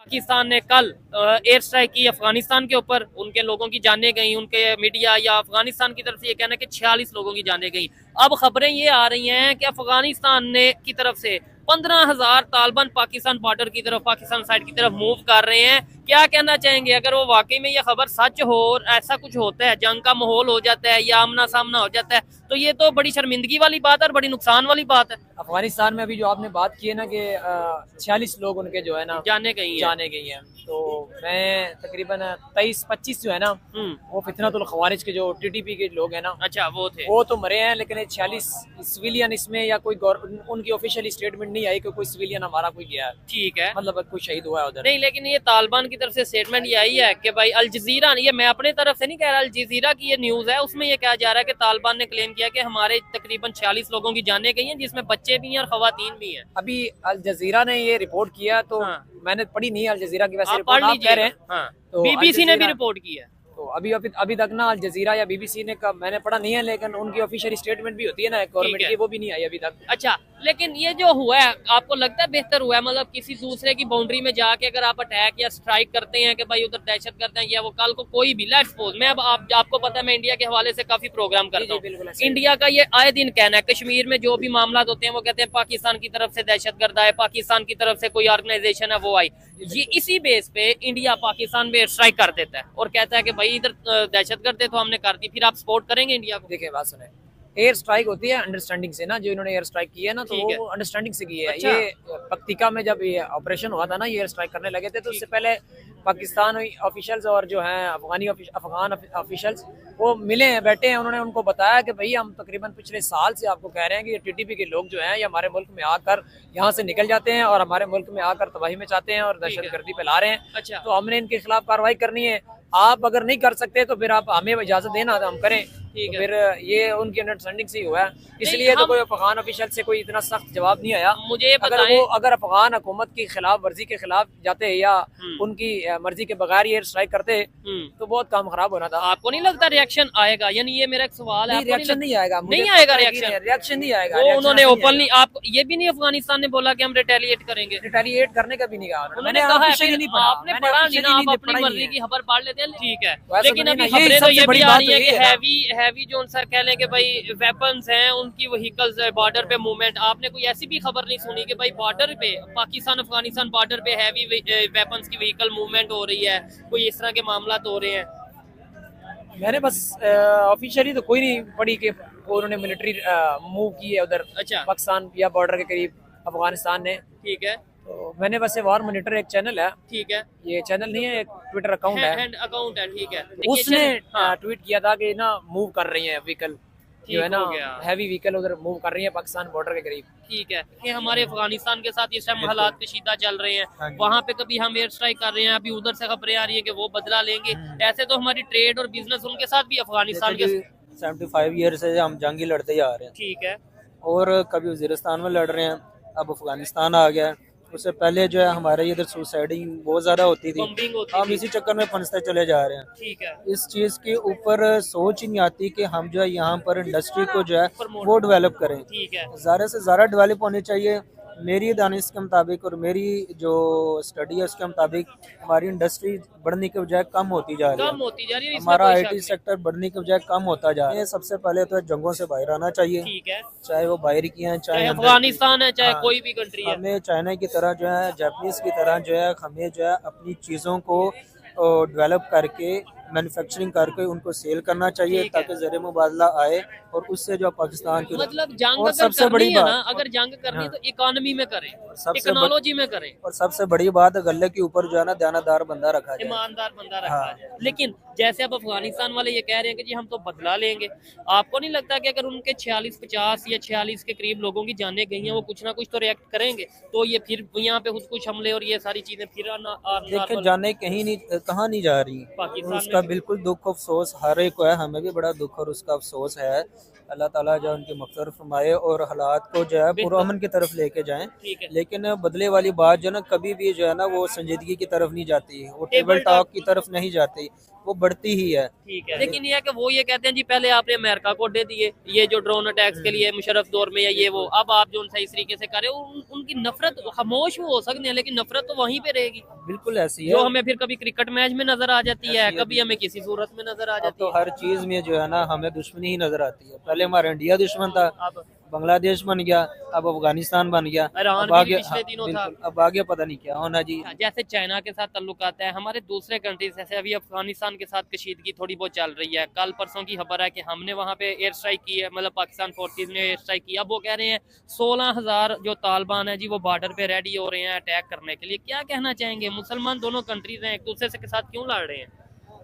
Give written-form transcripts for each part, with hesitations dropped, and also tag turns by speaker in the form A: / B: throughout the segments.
A: पाकिस्तान ने कल air strike की अफगानिस्तान के ऊपर, उनके लोगों की जाने गई, उनके मीडिया या अफगानिस्तान की तरफ से ये कहना है कि 46 लोगों की जाने गई। अब खबरें ये आ रही हैं कि अफगानिस्तान ने की तरफ से 15,000 तालिबान पाकिस्तान बॉर्डर की तरफ, पाकिस्तान साइड की तरफ मूव कर रहे हैं। क्या कहना चाहेंगे अगर वो वाकई में ये खबर सच हो और ऐसा कुछ होता है, जंग का माहौल हो जाता है या आमना सामना हो जाता है, तो ये तो बड़ी शर्मिंदगी वाली बात है और बड़ी नुकसान वाली बात है।
B: अफगानिस्तान में अभी जो आपने बात की है ना कि 46 लोग उनके जो है ना
A: जाने गई
B: हैं, तो मैं तकरीबन 23-25 जो है ना वो फितनतुल खवारिज के जो टीटीपी के लोग हैं ना,
A: अच्छा वो
B: तो मरे हैं, लेकिन 46 सिविलियन इसमें या कोई उनकी ऑफिशियल स्टेटमेंट नहीं आई कि कोई सिविलियन हमारा कोई गया है,
A: ठीक है,
B: मतलब कोई शहीद हुआ है उधर।
A: नहीं, लेकिन ये तालिबान की तरफ से स्टेटमेंट ये आई है कि भाई अल जजीरा, ये मैं अपने तरफ से नहीं कह रहा, अल जजीरा की ये न्यूज है, उसमें ये कहा जा रहा है कि तालिबान ने क्लेम किया कि हमारे तकरीबन 46 लोगों की जाने गई हैं, जिसमें बच्चे भी हैं और खवातीन भी हैं।
B: अभी अल जजीरा ने ये रिपोर्ट किया, तो मैंने पढ़ी नहीं अल जजीरा की, वैसे
A: आप पढ़ लीजिए,
B: कह रहे हैं, तो
A: बीबीसी ने भी रिपोर्ट की है।
B: तो अभी तक ना अल जजीरा या बीबीसी ने मैंने पढ़ा नहीं है, लेकिन उनकी ऑफिशियल स्टेटमेंट भी होती है ना गवर्नमेंट की, वो भी नहीं आई अभी तक।
A: अच्छा, लेकिन ये जो हुआ है आपको लगता है बेहतर हुआ है? मतलब किसी दूसरे की बाउंड्री में जाके अगर आप अटैक या स्ट्राइक करते हैं कि भाई उधर दहशत करते हैं, या वो कल को कोई भी लेट्स सपोज, मैं अब आपको पता है मैं इंडिया के हवाले से काफी प्रोग्राम करता हूँ, इंडिया का ये आए दिन कहना है कश्मीर में जो भी मामला होते हैं वो कहते हैं पाकिस्तान की तरफ से दहशतगर्द आए, पाकिस्तान की तरफ से कोई ऑर्गेनाइजेशन है वो आई। ये इसी बेस पे इंडिया पाकिस्तान पे स्ट्राइक कर देता है और कहता है कि भाई इधर दहशतगर्द है तो हमने कर दी, फिर आप सपोर्ट करेंगे इंडिया को?
B: देखिए बात सुने, एयर स्ट्राइक होती है अंडरस्टैंडिंग से ना, जो इन्होंने एयर स्ट्राइक की है ना, तो वो अंडरस्टैंडिंग से की है। अच्छा। ये पक्तिका में जब ये ऑपरेशन हुआ था ना, ये एयर स्ट्राइक करने लगे थे, तो उससे पहले पाकिस्तान ऑफिशियल्स और जो है अफगान ऑफिशियल्स वो मिले हैं, बैठे हैं, उन्होंने उनको बताया कि भाई हम तकरीबन पिछले साल से आपको कह रहे हैं कि ये टीटीपी के लोग जो हैं ये हमारे मुल्क में आकर यहाँ से निकल जाते हैं और हमारे मुल्क में आकर तबाही में चाहते हैं और दहशतगर्दी फैला रहे हैं। अच्छा। तो हमने इनके खिलाफ कार्रवाई करनी है, आप अगर नहीं कर सकते तो फिर आप हमें इजाजत देना, हम करें। तो फिर ये उनकी अंडरस्टैंडिंग से ही हुआ है, इसलिए तो कोई अफगान ऑफिशियल से कोई इतना सख्त जवाब नहीं आया।
A: मुझे
B: अगर अफगान हुकूमत की खिलाफ वर्जी के खिलाफ जाते या उनकी मर्जी के बगैर ये स्ट्राइक करते तो बहुत काम खराब होना था।
A: आपको नहीं लगता रिएक्शन आएगा? यानी ये मेरा एक सवाल है,
B: रिएक्शन नहीं आएगा,
A: रिएक्शन नहीं आएगा। वो उन्होंने ओपनली, आप ये भी नहीं अफगानिस्तान ने बोला कि हम रिटेलिएट करेंगे,
B: रिटेलिएट करने का भी नहीं कहा
A: उन्होंने कहा है, आपने पढ़ा नहीं ना, आप अपनी मर्जी की खबर पढ़ लेते हैं, ठीक है। लेकिन अभी खबरें तो ये भी आ रही है कि हैवी जो सर कह लें कि भाई वेपन्स हैं, उनकी व्हीकल्स बॉर्डर पे मूवमेंट, आपने कोई ऐसी भी खबर नहीं सुनी कि भाई बॉर्डर पे पाकिस्तान अफगानिस्तान बॉर्डर पे हैवी वेपन्स की व्हीकल मूवमेंट हो रही है, कोई इस तरह के मामला तो हो रहे हैं?
B: मैंने बस ऑफिशियली तो कोई नहीं पढ़ी कि उन्होंने मिलिट्री मूव की है उधर। अच्छा। पाकिस्तान या बॉर्डर के करीब अफगानिस्तान ने, ठीक है। तो मैंने बस वार मॉनिटर एक चैनल है, ठीक है, ये चैनल नहीं है, एक ट्विटर अकाउंट है, ठीक है, उसने ट्वीट किया था कि ना मूव कर रही है व्हीकल, जो है ना हैवी व्हीकल उधर मूव कर रही है पाकिस्तान बॉर्डर के करीब, ठीक है। कि हमारे अफगानिस्तान के साथ इस टाइम हालात कशीदा चल रहे हैं, वहाँ पे कभी हम एयर स्ट्राइक कर रहे हैं, अभी उधर से खबरें आ रही है कि वो बदला लेंगे। ऐसे तो हमारी ट्रेड और बिजनेस उनके साथ भी अफगानिस्तान के
C: 75 ईयर से हम जंग ही लड़ते जा रहे हैं,
A: ठीक है,
C: और कभी वजीरिस्तान में लड़ रहे हैं, अब अफगानिस्तान आ गया। उससे पहले जो है हमारे इधर सुसाइडिंग बहुत ज्यादा होती थी, हम इसी चक्कर में फंसते चले जा रहे हैं, ठीक है। इस चीज के ऊपर सोच ही नहीं आती कि हम जो है यहाँ पर इंडस्ट्री को जो है वो डेवलप करें, ठीक है, ज़्यादा से ज़्यादा डेवलप होनी चाहिए। मेरी दानिश के मुताबिक और मेरी जो स्टडी है उसके मुताबिक हमारी इंडस्ट्री बढ़ने के बजाय कम होती जा रही है, हमारा आईटी सेक्टर बढ़ने के बजाय कम होता जा रहा है। सबसे पहले तो जंगों से बाहर आना चाहिए, ठीक है, चाहे वो बाहर की हैं, चाहे
A: अफगानिस्तान है, चाहे कोई भी कंट्री है।
C: हमें चाइना की तरह जो है, जापानीज की तरह जो है, हमें जो है अपनी चीज़ों को डेवलप करके मैन्युफैक्चरिंग करके उनको सेल करना चाहिए, ताकि ज़रिए मुबादला आए और उससे जो पाकिस्तान की
A: मतलब जंग अगर सबसे बड़ी बात, अगर जंग करनी है तो इकोनॉमी में करें, टेक्नोलॉजी में करें, और
C: सबसे बड़ी बात गले के ऊपर जो है ना दानादार बंदा रखा जाए,
A: ईमानदार बंदा रखा जाए। लेकिन जैसे अब अफगानिस्तान वाले ये कह रहे हैं कि जी हम तो बदला लेंगे, आपको नहीं लगता कि अगर उनके 46-50 या 46 के करीब लोगों की जाने गई हैं, वो कुछ ना कुछ तो रिएक्ट करेंगे, तो ये फिर यहाँ पे खुद कुछ हमले और ये सारी चीजें फिर
C: देखिए जाने कहीं नहीं, कहाँ नहीं जा रही पाकिस्तान, उसका बिल्कुल दुख अफसोस हर एक को है, हमें भी बड़ा दुख और उसका अफसोस है। अल्लाह ताला जो उनकी मग़फ़िरत फरमाए और हालात को जो है पुरअमन की तरफ लेके जाएं, लेकिन बदले वाली बात जो ना कभी भी जो है ना वो संजीदगी की तरफ नहीं जाती, वो टेबल टॉक की तरफ नहीं जाती, वो बढ़ती ही है।
A: ठीक है, लेकिन ये है कि वो ये कहते हैं जी पहले आपने अमेरिका को अड्डे दिए ये जो ड्रोन अटैक्स के लिए मुशर्रफ दौर में या ये वो, अब आप जो उनसे इस तरीके से करे उनकी नफरत खामोश हो सकते हैं लेकिन नफरत तो वहीं पे रहेगी।
C: बिल्कुल ऐसी है
A: जो हमें फिर कभी क्रिकेट मैच में नजर आ जाती है, कभी हमें किसी सूरत में नजर आ जाती
C: तो
A: है।
C: हर चीज में जो है ना हमें दुश्मनी ही नजर आती है। पहले हमारा इंडिया दुश्मन था,
A: अब
C: बांग्लादेश बन गया, अब अफगानिस्तान बन गया,
A: ईरान
C: अब
A: भी
C: आगे
A: पिछले दिनों था।
C: अब आगे पता नहीं क्या होना जी।
A: जैसे चाइना के साथ ताल्लुक आता है, हमारे दूसरे कंट्रीज जैसे अभी अफगानिस्तान के साथ कशीदगी थोड़ी बहुत चल रही है। कल परसों की खबर है कि हमने वहाँ पे एयर स्ट्राइक की है, मतलब पाकिस्तान फोर्सेज ने एयर स्ट्राइक की। अब वो कह रहे हैं 16,000 जो तालिबान है जी वो बॉर्डर पे रेडी हो रहे हैं अटैक करने के लिए। क्या कहना चाहेंगे? मुसलमान दोनों कंट्रीज हैं, एक दूसरे के साथ क्यों लड़ रहे हैं?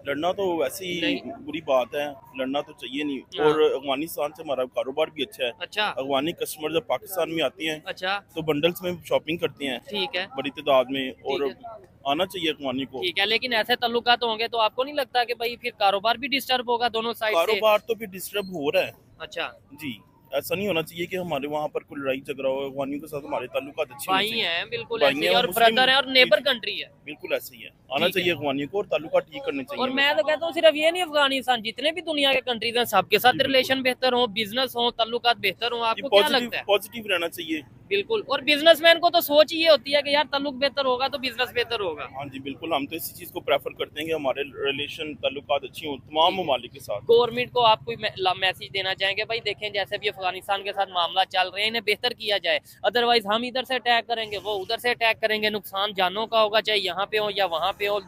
D: लड़ना तो वैसे ही बुरी बात है, लड़ना तो चाहिए नहीं। और अफगानिस्तान से हमारा कारोबार भी अच्छा है।
A: अच्छा,
D: अफगानी कस्टमर जब पाकिस्तान में आते हैं
A: अच्छा,
D: तो बंडल्स में शॉपिंग करते हैं
A: ठीक है,
D: बड़ी तादाद में, और
A: ठीक
D: आना चाहिए अफगानी को।
A: ठीक है। लेकिन ऐसे ताल्लुकात होंगे तो आपको नहीं लगता कि भाई फिर कारोबार भी डिस्टर्ब होगा दोनों साइड से?
D: कारोबार तो भी डिस्टर्ब हो रहा है
A: अच्छा
D: जी। ऐसा नहीं होना चाहिए कि हमारे वहाँ पर कोई लड़ाई झगड़ा हो। अफगानियों के साथ हमारे ताल्लुकात अच्छे होने
A: भाई
D: चाहिए।
A: हैं, बिल्कुल
D: भाई
A: ऐसे
D: हैं
A: ही, और
D: मुस्लिम-
A: ब्रदर है और नेबर कंट्री है।
D: बिल्कुल ऐसे ही है, आना
A: ठीक है।
D: चाहिए अफगानियों को और ताल्लुकात ठीक करने चाहिए।
A: और मैं तो कहता हूँ सिर्फ ये नहीं, अफगानिस्तान जितने भी दुनिया के कंट्रीज हैं सबके साथ रिलेशन बेहतर हो, बिजनेस हो, ताल्लुकात बेहतर हो। आपको क्या लगता है?
D: पॉजिटिव रहना चाहिए।
A: बिल्कुल। और बिजनेसमैन को तो सोच ये होती है कि यार ताल्लुक बेहतर होगा तो बिजनेस बेहतर होगा।
D: हाँ जी बिल्कुल, हम तो इसी चीज को प्रेफर करते हैं कि हमारे रिलेशन ताल्लुकात अच्छी हों तमाम ममालिक के साथ।
A: गवर्नमेंट को आप कोई मैसेज देना चाहेंगे? भाई देखें जैसे भी अफगानिस्तान के साथ मामला चल रहे हैं, इन्हें बेहतर किया जाए, अदरवाइज हम इधर से अटैक करेंगे, वो उधर से अटैक करेंगे, नुकसान जानों का होगा, चाहे यहाँ पे हो या वहाँ पे हो,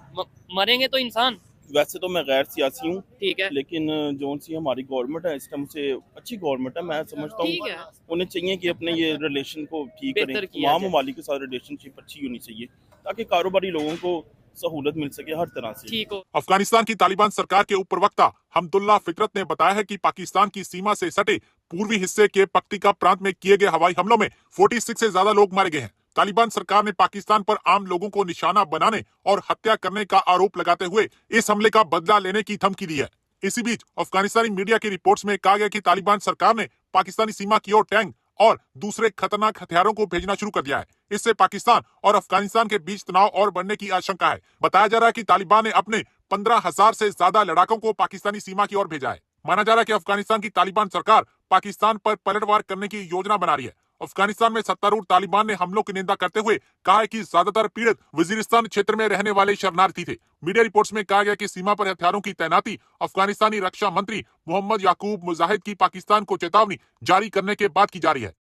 A: मरेंगे तो इंसान।
D: वैसे तो मैं गैर सियासी हूँ,
A: ठीक है,
D: लेकिन जो सी हमारी गवर्नमेंट है इस टाइम से अच्छी गवर्नमेंट है, मैं समझता
A: ठीक
D: हूँ
A: है।
D: उन्हें चाहिए कि अपने ये रिलेशन को ठीक
A: बेहतर
D: करें।
A: किया
D: तमाम
A: जाए।
D: ममालिक के साथ रिलेशनशिप अच्छी होनी चाहिए ताकि कारोबारी लोगों को सहूलत मिल सके हर तरह से।
A: ठीक हो।
E: अफगानिस्तान की तालिबान सरकार के उप प्रवक्ता हमदुल्ला फितरत ने बताया है कि पाकिस्तान की सीमा से सटे पूर्वी हिस्से के पक्तिका प्रांत में किए गए हवाई हमलों में 46 से ज्यादा लोग मारे गए हैं। तालिबान सरकार ने पाकिस्तान पर आम लोगों को निशाना बनाने और हत्या करने का आरोप लगाते हुए इस हमले का बदला लेने की धमकी दी है। इसी बीच अफगानिस्तानी मीडिया की रिपोर्ट्स में कहा गया कि तालिबान सरकार ने पाकिस्तानी सीमा की ओर टैंक और दूसरे खतरनाक हथियारों को भेजना शुरू कर दिया है। इससे पाकिस्तान और अफगानिस्तान के बीच तनाव और बढ़ने की आशंका है। बताया जा रहा है कि तालिबान ने अपने 15,000 से ज्यादा लड़ाकों को पाकिस्तानी सीमा की ओर भेजा है। माना जा रहा है कि अफगानिस्तान की तालिबान सरकार पाकिस्तान पर पलटवार करने की योजना बना रही है। अफगानिस्तान में सत्तारूढ़ तालिबान ने हमलों की निंदा करते हुए कहा है कि ज्यादातर पीड़ित वजीरिस्तान क्षेत्र में रहने वाले शरणार्थी थे। मीडिया रिपोर्ट्स में कहा गया कि सीमा पर हथियारों की तैनाती अफगानिस्तानी रक्षा मंत्री मोहम्मद याकूब मुजाहिद की पाकिस्तान को चेतावनी जारी करने के बाद की जा रही है।